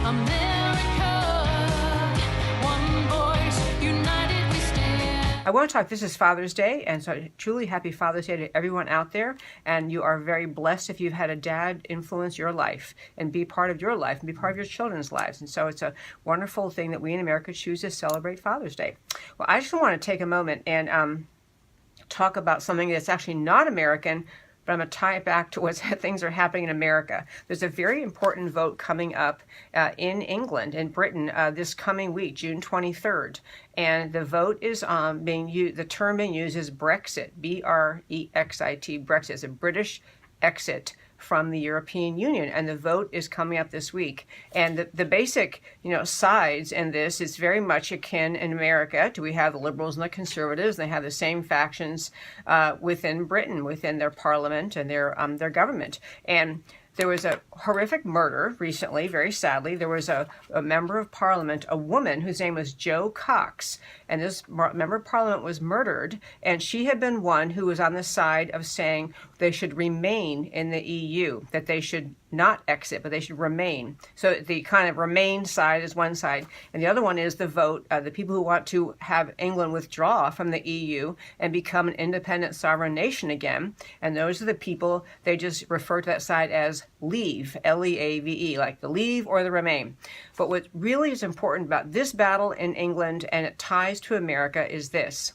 I want to talk, this is Father's Day, and so truly happy Father's Day to everyone out there, and you are very blessed if you've had a dad influence your life and be part of your life and be part of your children's lives, and so it's a wonderful thing that we in America choose to celebrate Father's Day. Well, I just want to take a moment and talk about something that's actually not American, but I'm going to tie it back to what things are happening in America. There's a very important vote coming up in England, in Britain, this coming week, June 23rd. And the vote is being used, the term being used is Brexit, B-R-E-X-I-T, Brexit. It's a British exit from the European Union, and the vote is coming up this week. And the basic, sides in this is very much akin in America. Do we have the liberals and the conservatives? They have the same factions within Britain, within their parliament and their government. And there was a horrific murder recently, very sadly. There was a member of parliament, a woman whose name was Jo Cox, and this member of parliament was murdered, and she had been one who was on the side of saying they should remain in the EU, that they should not exit, but they should remain. So the kind of remain side is one side, and the other one is the vote, the people who want to have England withdraw from the EU and become an independent sovereign nation again, and those are the people, they just refer to that side as leave, L-E-A-V-E, like the leave or the remain. But what really is important about this battle in England, and it ties to America, is this.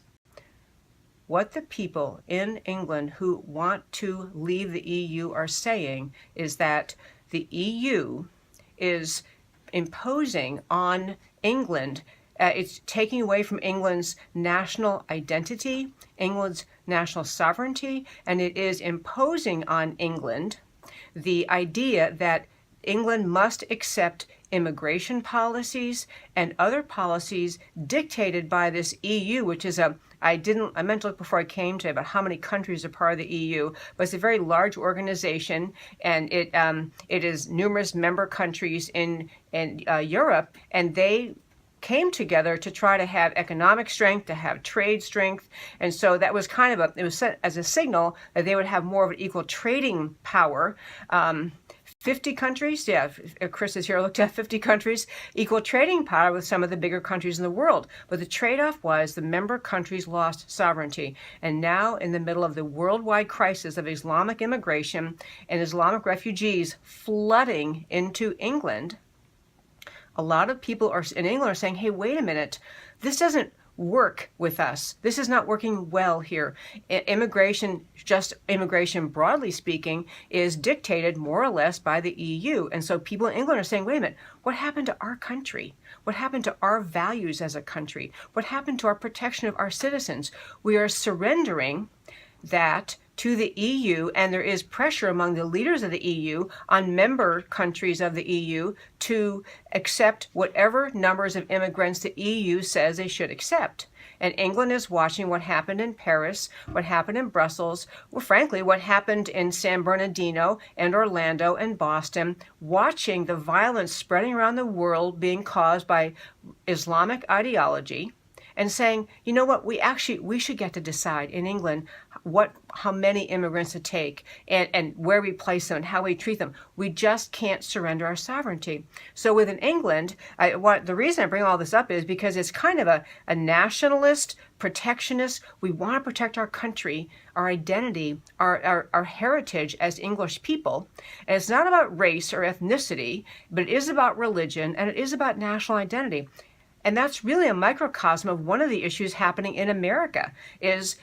What the people in England who want to leave the EU are saying is that the EU is imposing on England, it's taking away from England's national identity, England's national sovereignty, and it is imposing on England the idea that England must accept immigration policies and other policies dictated by this EU, which is I meant to look before I came to about how many countries are part of the EU, but it's a very large organization, and it is numerous member countries in Europe, and they came together to try to have economic strength, to have trade strength, and so that was kind of it was set as a signal that they would have more of an equal trading power. 50 countries, yeah, Chris is here, I looked at 50 countries, equal trading power with some of the bigger countries in the world. But the trade-off was the member countries lost sovereignty. And now, in the middle of the worldwide crisis of Islamic immigration and Islamic refugees flooding into England, a lot of people in England are saying, hey, wait a minute, this doesn't work with us. This is not working well here. Immigration, just immigration broadly speaking, is dictated more or less by the EU. And so people in England are saying, wait a minute, what happened to our country? What happened to our values as a country? What happened to our protection of our citizens? We are surrendering that to the EU, and there is pressure among the leaders of the EU on member countries of the EU to accept whatever numbers of immigrants the EU says they should accept. And England is watching what happened in Paris, what happened in Brussels, well, frankly, what happened in San Bernardino and Orlando and Boston, watching the violence spreading around the world being caused by Islamic ideology, and saying, you know what, we should get to decide in England how many immigrants to take and where we place them and how we treat them. We just can't surrender our sovereignty. So within England, the reason I bring all this up is because it's kind of a nationalist, protectionist, we want to protect our country, our identity, our heritage as English people. And it's not about race or ethnicity, but it is about religion and it is about national identity. And that's really a microcosm of one of the issues happening in America, is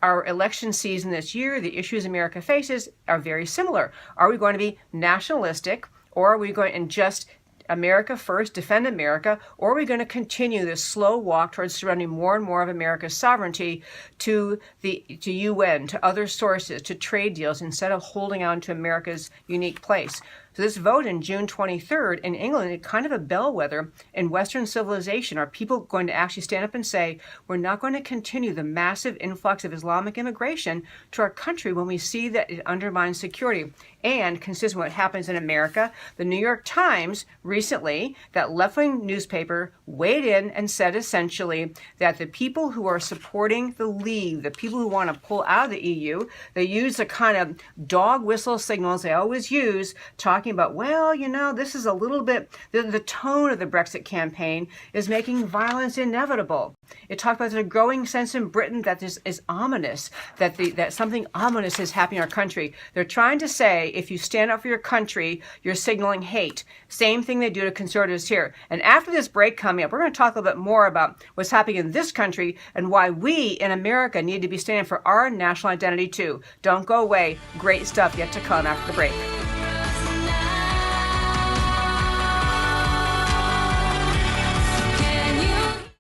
our election season this year, the issues America faces are very similar. Are we going to be nationalistic, or are we going and just America first, defend America, or are we going to continue this slow walk towards surrendering more and more of America's sovereignty to UN, to other sources, to trade deals, instead of holding on to America's unique place? So this vote in June 23rd in England is kind of a bellwether in Western civilization. Are people going to actually stand up and say, we're not going to continue the massive influx of Islamic immigration to our country when we see that it undermines security? And consistent with what happens in America, the New York Times recently, that left-wing newspaper, weighed in and said essentially that the people who are supporting the Leave, the people who want to pull out of the EU, they use the kind of dog whistle signals they always use, talking about, well, you know, this is a little bit, the tone of the Brexit campaign is making violence inevitable. It talked about the growing sense in Britain that this is ominous, that something ominous is happening in our country. They're trying to say if you stand up for your country, you're signaling hate. Same thing they do to conservatives here. And after this break coming up, we're going to talk a little bit more about what's happening in this country and why we in America need to be standing for our national identity too. Don't go away. Great stuff yet to come after the break.